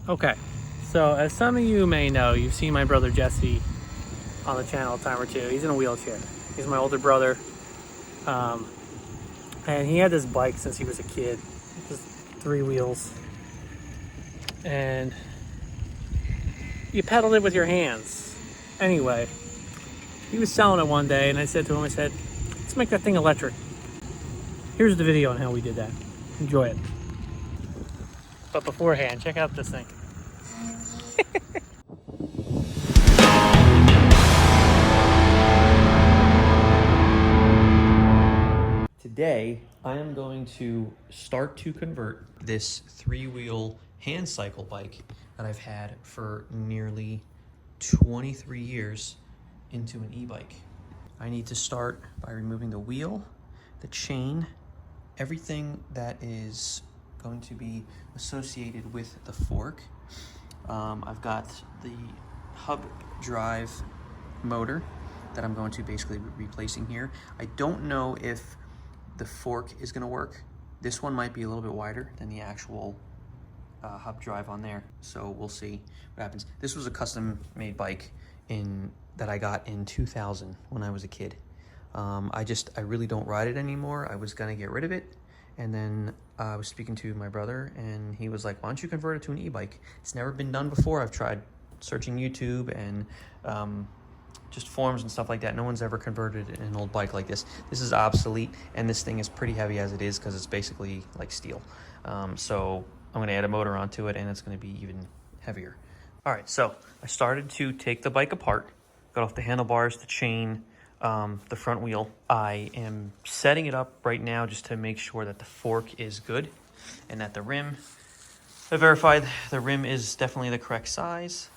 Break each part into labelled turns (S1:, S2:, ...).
S1: Okay, so as some of you may know, you've seen my brother Jesse on the channel a time or two. He's in a wheelchair. He's my older brother. And he had this bike since he was a kid, just 3 wheels. And you pedaled it with your hands. Anyway, he was selling it one day and I said to him, let's make that thing electric. Here's the video on how we did that. Enjoy it. But beforehand, check out this thing.
S2: Today, I am going to start to convert this 3-wheel hand cycle bike that I've had for nearly 23 years into an e-bike. I need to start by removing the wheel, the chain, everything that is going to be associated with the fork. I've got the hub drive motor that I'm going to basically be replacing here. I don't know if the fork is going to work. This one might be a little bit wider than the actual hub drive on there, so we'll see what happens. This was a custom made bike that I got in 2000 when I was a kid. I really don't ride it anymore. I was gonna get rid of it, and then I was speaking to my brother and he was like, why don't you convert it to an e-bike? It's never been done before. I've tried searching YouTube and just forums and stuff like that. No one's ever converted an old bike like this. This is obsolete, and this thing is pretty heavy as it is because it's basically like steel. So I'm gonna add a motor onto it and it's gonna be even heavier. All right, so I started to take the bike apart, got off the handlebars, the chain, the front wheel. I am setting it up right now just to make sure that the fork is good and that the rim, I verified the rim is definitely the correct size.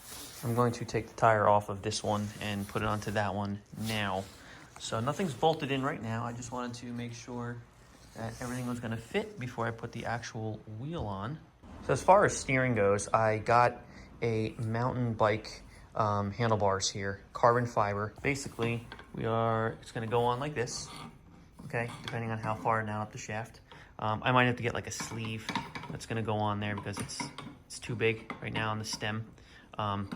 S2: I'm going to take the tire off of this one and put it onto that one now. So nothing's bolted in right now. I just wanted to make sure that everything was gonna fit before I put the actual wheel on. So as far as steering goes, I got a mountain bike handlebars here, carbon fiber. Basically, it's gonna go on like this, okay, depending on how far down up the shaft. I might have to get like a sleeve that's gonna go on there because it's too big right now on the stem.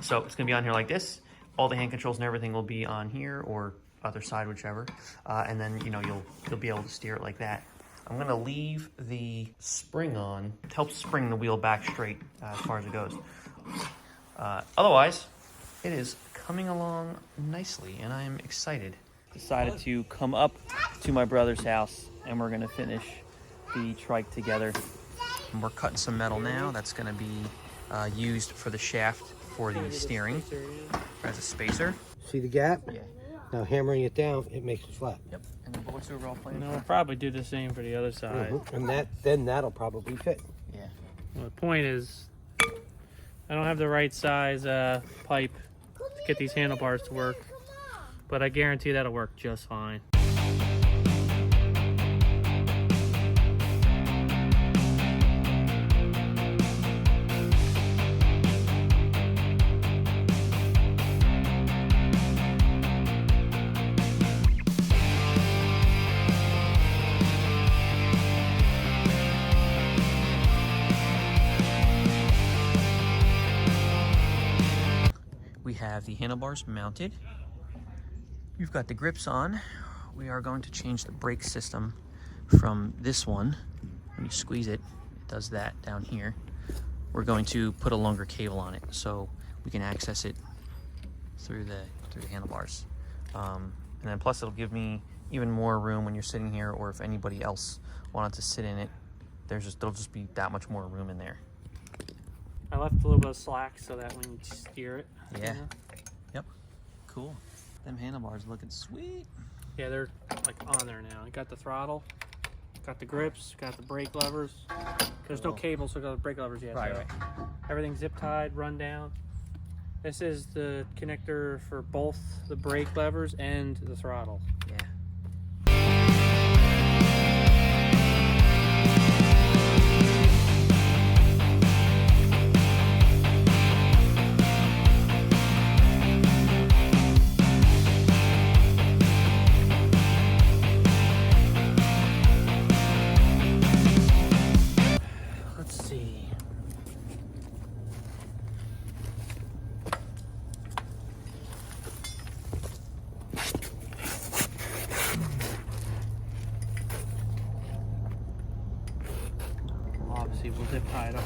S2: So it's gonna be on here like this. All the hand controls and everything will be on here or other side, whichever. And then you'll be able to steer it like that. I'm gonna leave the spring on. It helps spring the wheel back straight as far as it goes. Otherwise, it is coming along nicely and I am excited. Decided to come up to my brother's house and we're gonna finish the trike together. And we're cutting some metal now that's gonna be used for the shaft for the steering as a spacer.
S3: See the gap?
S2: Yeah.
S3: Now hammering it down, it makes it flat.
S2: Yep. And the bullets overall playing.
S1: We'll probably do the same for the other side.
S3: And then that'll probably fit.
S2: Yeah.
S1: Well, the point is, I don't have the right size pipe to get these handlebars to work, but I guarantee that'll work just fine.
S2: We have the handlebars mounted. You've got the grips on. We are going to change the brake system from this one. When you squeeze it, it does that down here. We're going to put a longer cable on it so we can access it through the handlebars. And then plus it'll give me even more room when you're sitting here, or if anybody else wanted to sit in it, there'll just be that much more room in there.
S1: I left a little bit of slack so that when you steer it.
S2: Yeah. Yep. Cool. Them handlebars looking sweet.
S1: Yeah, they're like on there now. You got the throttle, got the grips, got the brake levers. There's no cable, so got the brake levers yet.
S2: Right,
S1: so
S2: right.
S1: Everything's zip tied, run down. This is the connector for both the brake levers and the throttle.
S2: Yeah.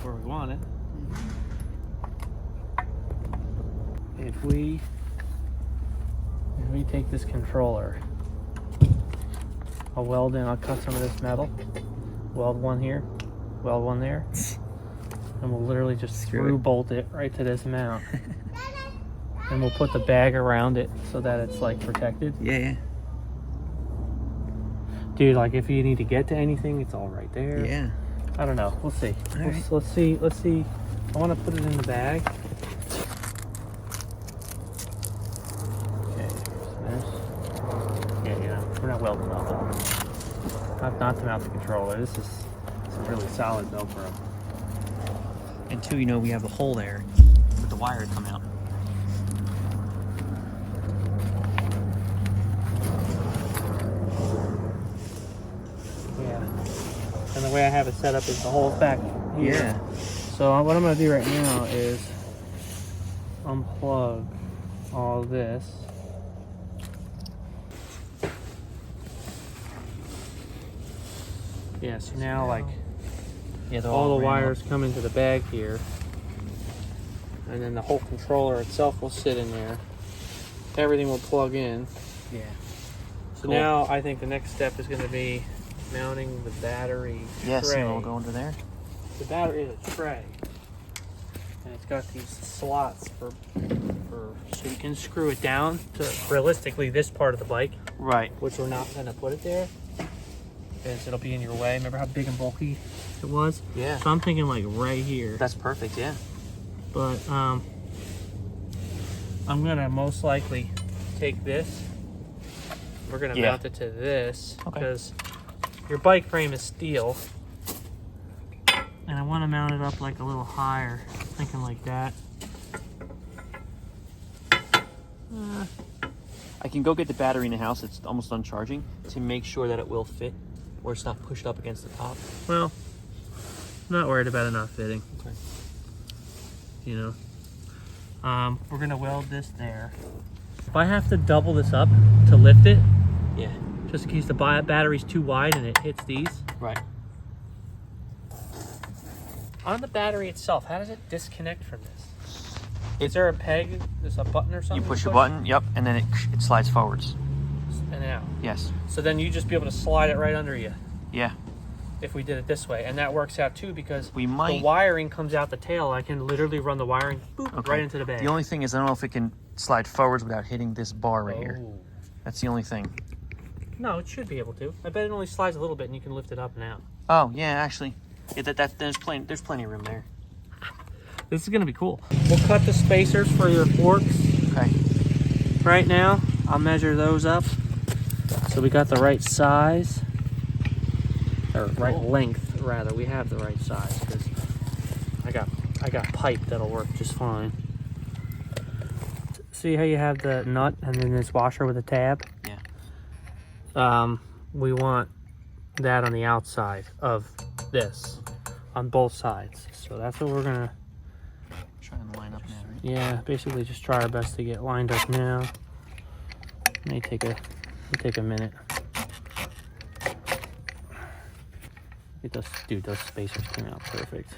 S1: where we want it. If we take this controller, I'll weld in, I'll cut some of this metal, weld one here, weld one there, and we'll literally just screw bolt it right to this mount. And we'll put the bag around it so that it's like protected.
S2: Yeah.
S1: Dude, like if you need to get to anything, it's all right there.
S2: Yeah.
S1: I don't know. We'll see.
S2: Right.
S1: Let's see. I want to put it in the bag. Okay, here's this. Yeah. We're not welding nothing. Not to mount the controller. This is some really solid Velcro.
S2: And two, we have a hole there with the wire to come out.
S1: And the way I have it set up is the hole's back here.
S2: Yeah.
S1: So what I'm going to do right now is unplug all this. Yeah, so now like all the wires come into the bag here. And then the whole controller itself will sit in there. Everything will plug in.
S2: Yeah.
S1: So now I think the next step is going to be mounting the battery tray.
S2: So we'll go under there.
S1: The battery is a tray, and it's got these slots for so you can screw it down to realistically this part of the bike,
S2: Right.
S1: which we're not going to put it there, because it'll be in your way. Remember how big and bulky it was?
S2: Yeah.
S1: So I'm thinking like right here.
S2: That's perfect. Yeah.
S1: But I'm gonna most likely take this. We're gonna mount it to this because your bike frame is steel, and I want to mount it up like a little higher. Thinking like that.
S2: I can go get the battery in the house. It's almost done charging to make sure that it will fit, or it's not pushed up against the top.
S1: Well, I'm not worried about it not fitting.
S2: Okay.
S1: You know, we're gonna weld this there. If I have to double this up to lift it,
S2: Yeah.
S1: just in case the battery's too wide and it hits these.
S2: Right.
S1: On the battery itself, how does it disconnect from this? Is there a peg? There's a button or something?
S2: You push a button. Yep, and then it slides forwards.
S1: And out.
S2: Yes.
S1: So then you just be able to slide it right under you.
S2: Yeah.
S1: If we did it this way, and that works out too because
S2: We might.
S1: the wiring comes out the tail. I can literally run the wiring right into the bag.
S2: The only thing is I don't know if it can slide forwards without hitting this bar right here. That's the only thing.
S1: No, it should be able to. I bet it only slides a little bit, and you can lift it up and out.
S2: Oh yeah, actually, yeah, there's plenty of room there.
S1: This is gonna be cool. We'll cut the spacers for your forks.
S2: Okay.
S1: Right now, I'll measure those up so we got the right size, or right length rather. We have the right size because I got pipe that'll work just fine. See how you have the nut and then this washer with a tab?
S2: Yeah.
S1: We want that on the outside of this, on both sides. So that's what we're gonna.
S2: Trying to line up now, right?
S1: Yeah, basically just try our best to get lined up now. May take a minute. Dude, those spacers came out perfect.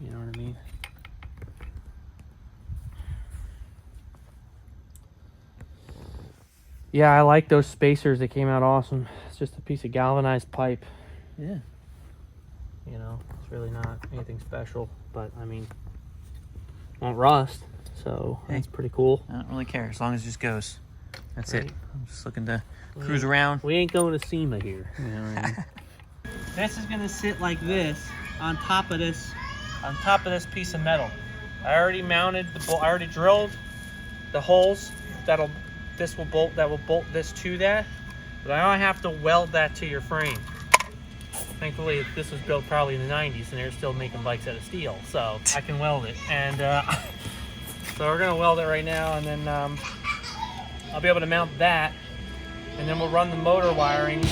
S1: You know what I mean? Yeah, I like those spacers. They came out awesome. It's just a piece of galvanized pipe.
S2: Yeah.
S1: You know, it's really not anything special, but I mean, won't rust, so that's pretty cool.
S2: I don't really care as long as it just goes. That's
S1: Right.
S2: it. I'm just looking to cruise around.
S1: We ain't going to SEMA here. You know what I mean? This is gonna sit like this on top of this piece of metal. I already mounted the bolt. I already drilled the holes that will bolt this to that, but I only have to weld that to your frame. Thankfully, this was built probably in the 90s, and they're still making bikes out of steel, so I can weld it. And so we're gonna weld it right now, and then I'll be able to mount that, and then we'll run the motor wiring.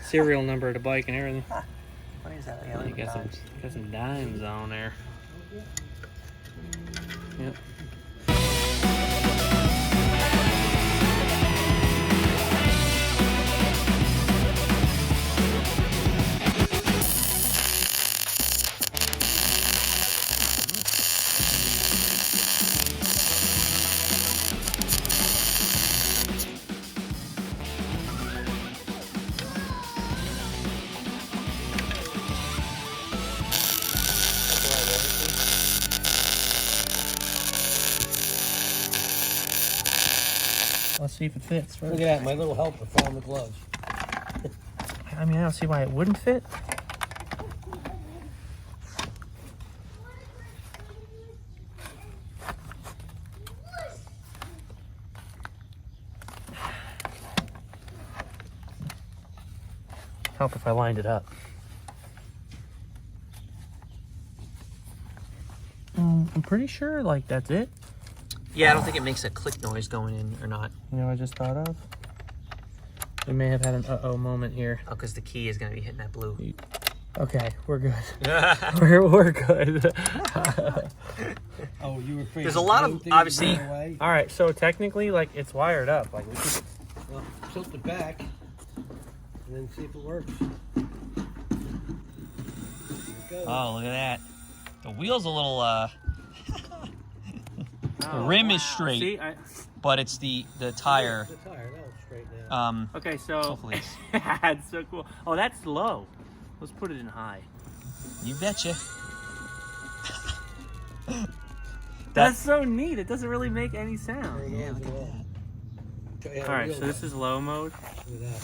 S1: serial number of the bike and everything.
S2: What is that? Yeah,
S1: You got some dimes on there. Yep. Let's see if it fits first.
S3: Look at that, my little helper found the gloves.
S1: I mean, I don't see why it wouldn't fit. Help if I lined it up. I'm pretty sure, like, that's it.
S2: Yeah, I don't think it makes a click noise going in or not.
S1: You know what I just thought of? We may have had an uh-oh moment here.
S2: Oh, because the key is going to be hitting that blue.
S1: Okay, we're good. we're good.
S3: Oh, you were afraid.
S2: There's a lot of, obviously...
S1: All right, so technically, like, it's wired up. Like, we could...
S3: Well, tilt it back and then see if it works.
S2: Oh, look at that. The wheel's a little, the rim is straight,
S1: See,
S2: but it's the tire.
S3: The tire, that'll straighten out.
S1: okay, so
S2: Hopefully.
S1: that's so cool. Oh, that's low. Let's put it in high.
S2: You betcha.
S1: That's so neat. It doesn't really make any sound.
S2: Yeah, look at that.
S1: All right, so this is low mode.
S3: Look at that.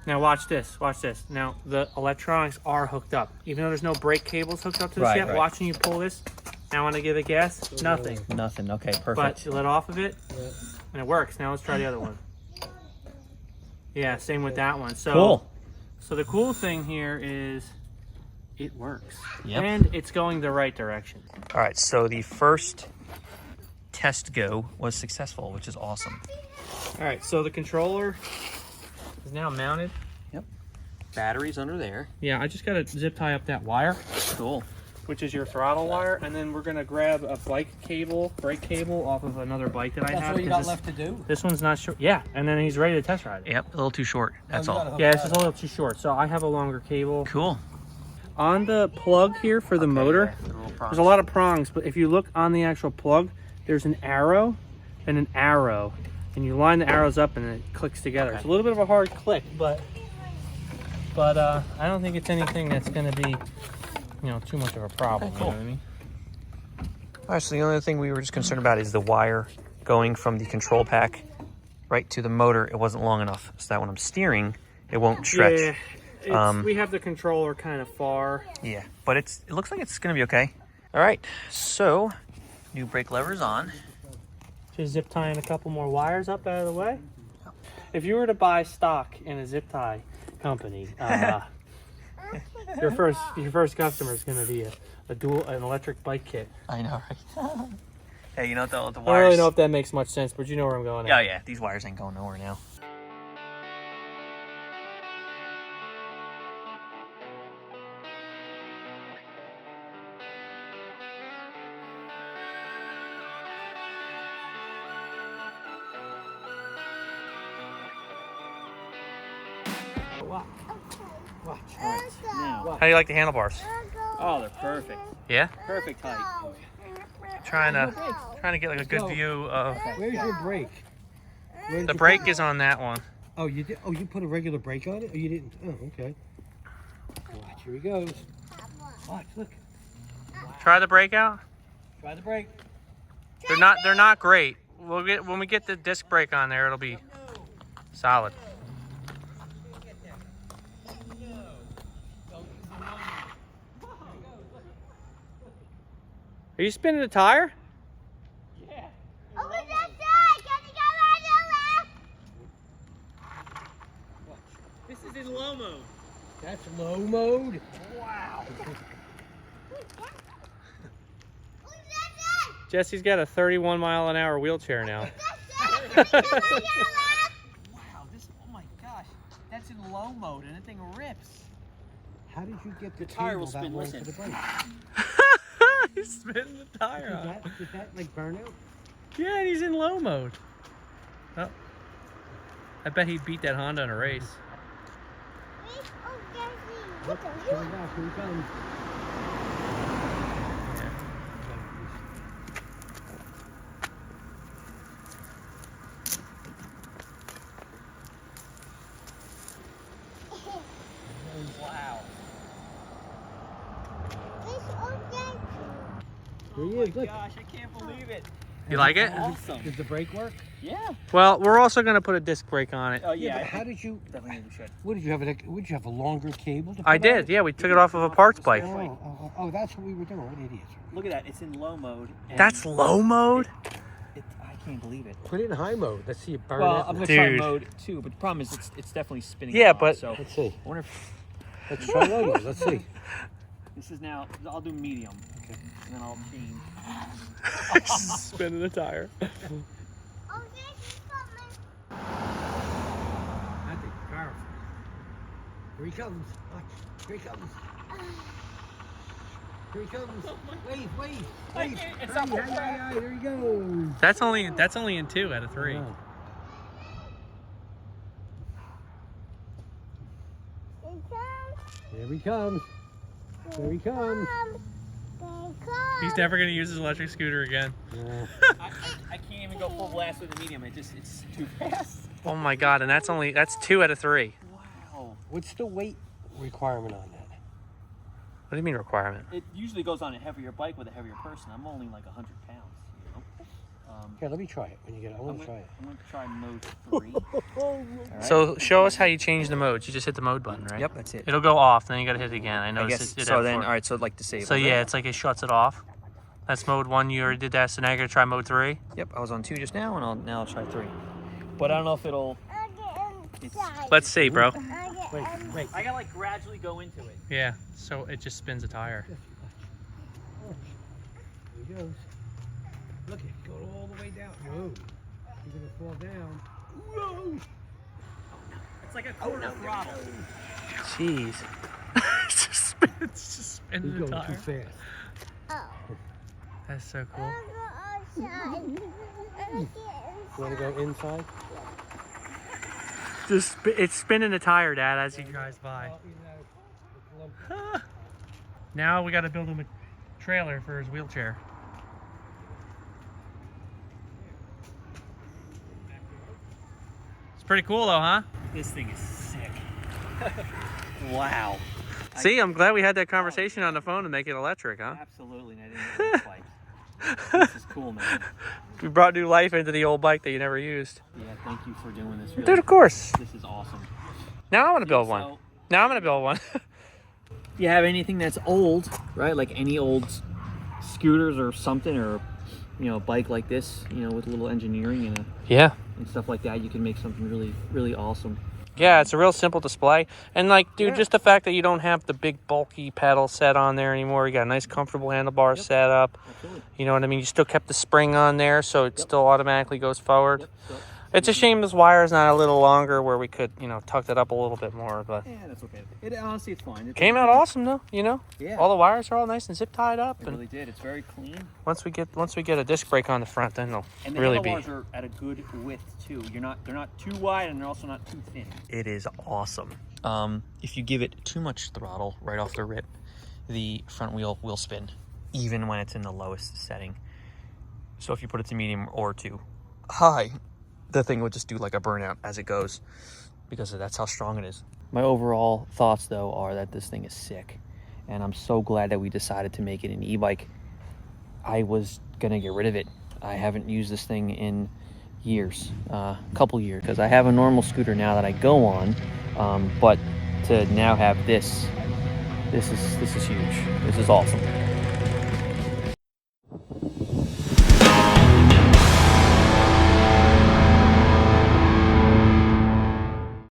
S1: Now watch this. Watch this. Now the electronics are hooked up, even though there's no brake cables hooked up to this
S2: Right,
S1: yet.
S2: right.
S1: Watching you pull this. Now when I give it gas, nothing.
S2: Nothing. Okay,
S1: But
S2: perfect.
S1: you let off of it,
S3: Yeah.
S1: and it works. Now let's try the other one. Yeah, same with that one. So,
S2: Cool.
S1: So the cool thing here is it works.
S2: Yep.
S1: And it's going the right direction.
S2: All right, so the first test go was successful, which is awesome.
S1: All right, so the controller is now mounted.
S2: Yep. Batteries under there.
S1: Yeah, I just got to zip tie up that wire,
S2: Cool.
S1: which is your throttle wire, and then we're going to grab a brake cable off of another bike that I
S3: That's
S1: have.
S3: what you
S1: 'cause
S3: got left to do?
S1: This one's not sure. Yeah, and then he's ready to test ride it.
S2: Yep, a little too short. That's
S3: you
S2: all.
S3: gotta hook
S1: Yeah,
S3: that
S1: this is
S3: up.
S1: a little too short, so I have a longer cable.
S2: Cool.
S1: On the plug here for the motor,
S2: Yeah, the little
S1: there's
S2: prongs.
S1: a lot of prongs, but if you look on the actual plug, there's an arrow and an arrow, and you line the arrows up and it clicks together.
S2: Okay.
S1: It's a little bit of a hard click, but I don't think it's anything that's going to be, you know, too much of a problem.
S2: Okay, cool.
S1: You know what I mean?
S2: All right, so the only thing we were just concerned about is the wire going from the control pack right to the motor. It wasn't long enough, so that when I'm steering, it won't stretch.
S1: Yeah, we have the controller kind of far.
S2: Yeah, but it looks like it's gonna be okay. All right, so new brake lever's on.
S1: Just zip tying a couple more wires up out of the way. If you were to buy stock in a zip tie company, your first customer is going to be an electric bike kit.
S2: I know, right? Hey, you know the
S1: I don't
S2: wires.
S1: really know if that makes much sense, but you know where I'm going.
S2: Yeah, yeah, these wires ain't going nowhere now.
S3: Watch.
S1: Now.
S2: How do you like the handlebars?
S1: Oh, they're perfect.
S2: Yeah.
S1: Perfect height.
S2: Trying to get like a good view of.
S3: Where's your brake?
S1: The brake is on that one.
S3: Oh, you did. Oh, you put a regular brake on it? Oh, you didn't. Oh, okay. Watch. Here he goes. Watch. Look.
S1: Try the brake out.
S3: Try the brake.
S1: They're not great. When we get the disc brake on there, it'll be solid. Are you spinning the tire?
S3: Yeah.
S4: Open that side! Can you go right over?
S3: Watch.
S1: This is in low mode.
S3: That's low mode. Wow.
S4: Open that side!
S1: Jesse's got a 31-mile-an-hour wheelchair now.
S4: That side! Can you go right over?
S2: Wow, this. Oh my gosh. low mode and that thing rips.
S3: How did you get the
S2: tire will
S3: cable that
S2: spin,
S3: long for
S2: listen.
S3: the bike?
S1: He's spinning the tire on.
S3: Did that like burn out?
S1: Yeah, and he's in low mode. Oh. I bet he beat that Honda in a race.
S3: Look, coming back, here he comes.
S2: Wow.
S3: Here he is, look.
S2: Gosh, I can't believe it.
S1: You like it?
S2: Awesome.
S3: Does the brake work?
S2: Yeah.
S1: Well, we're also going to put a disc brake on it.
S2: Oh
S3: Yeah,
S2: yeah.
S3: but how did you,
S2: Definitely we should.
S3: what did you have, would you have a longer cable to put
S1: I
S3: on
S1: did,
S3: it?
S1: yeah. We took it off of a parts bike.
S3: Oh, that's what we were doing. What idiots.
S2: Look at that. It's in low mode. And
S1: That's low mode?
S2: I can't believe it.
S3: Put it in high mode. Let's see it burn
S2: Well,
S3: out.
S2: I'm gonna try
S1: Dude.
S2: mode 2, but the problem is it's definitely spinning.
S1: Yeah,
S2: off,
S1: but-
S2: so
S3: Let's see.
S2: I wonder if
S3: Let's try those. Let's see.
S2: this is now. I'll do medium, and then I'll change.
S1: Spinning the tire.
S3: That thing's powerful. Here he comes. Watch. Here he comes. Here he comes. Wait.
S2: It's
S3: Hey,
S2: up.
S3: there he goes.
S1: That's only in 2 out of 3.
S3: Wow. Here he comes. There he comes.
S1: He's never going to use his electric scooter again.
S3: Yeah.
S2: I can't even go full blast with the medium. It's too fast.
S1: Oh my god, and that's 2 out of 3.
S2: Wow.
S3: What's the weight requirement on that?
S1: What do you mean requirement?
S2: It usually goes on a heavier bike with a heavier person. I'm only like 100 pounds. You know.
S3: Here, let me try it when you get it. I want to try it.
S2: I'm gonna try mode 3. All right.
S1: So show us how you change the modes. You just hit the mode button, right?
S2: Yep, that's it.
S1: It'll go off, then you gotta hit it again. I
S2: I
S1: noticed
S2: guess
S1: it did
S2: so.
S1: that
S2: Then
S1: before.
S2: all right. So like disable.
S1: So yeah, it's like it shuts it off. That's mode 1. You already did that, so now you're gonna try mode 3.
S2: Yep, I was on 2 just now, and now I'll try 3. But I don't know if it'll.
S1: Let's see, bro.
S3: Wait.
S2: I gotta like gradually go into it.
S1: Yeah, so it just spins a tire.
S3: Here he goes. Look, it's going all the way down. Whoa. You're going to fall down. Whoa.
S2: It's like a quarter throttle.
S1: Jeez. it's just
S3: He's
S1: spinning the
S3: going too
S1: tire.
S3: fast.
S1: That's so cool.
S3: You want to go inside?
S1: It's spinning the tire, Dad, as he drives by. Now we got to build him a trailer for his wheelchair. It's pretty cool though, huh?
S2: This thing is sick. Wow.
S1: See, I'm glad we had that conversation on the phone to make it electric, huh?
S2: Absolutely, and I didn't know this bike. This is cool, man.
S1: We brought new life into the old bike that you never used.
S2: Yeah, thank you for doing this. Really.
S1: Dude, of course.
S2: This is awesome.
S1: Now I want to build one.
S2: So,
S1: Now I'm going to build one.
S2: if you have anything that's old, right? Like any old scooters or something, or a bike like this, with a little engineering
S1: Yeah.
S2: and stuff like that, you can make something really, really awesome.
S1: Yeah, it's a real simple display. And like, dude, just the fact that you don't have the big bulky pedal set on there anymore. You got a nice comfortable handlebar setup.
S2: Absolutely.
S1: You know what I mean? You still kept the spring on there, so it still automatically goes forward.
S2: Yep. So,
S1: It's a shame this wire's not a little longer where we could, tuck it up a little bit more, but
S2: yeah, that's okay. Honestly, it's fine.
S1: came out awesome though,
S2: Yeah.
S1: All the wires are all nice and zip tied up,
S2: It
S1: and
S2: really did. It's very clean.
S1: once we get a disc brake on the front, then they'll
S2: And the
S1: really be.
S2: handlebars are at a good width too. They're not too wide, and they're also not too thin.
S5: It is awesome. If you give it too much throttle right off the rip, the front wheel will spin, even when it's in the lowest setting. So if you put it to medium or to high, the thing will just do like a burnout as it goes, because that's how strong it is.
S2: My overall thoughts, though, are that this thing is sick, and I'm so glad that we decided to make it an e-bike. I was gonna get rid of it. I haven't used this thing in years, couple years, because I have a normal scooter now that I go on, but to now have this is huge. This is awesome.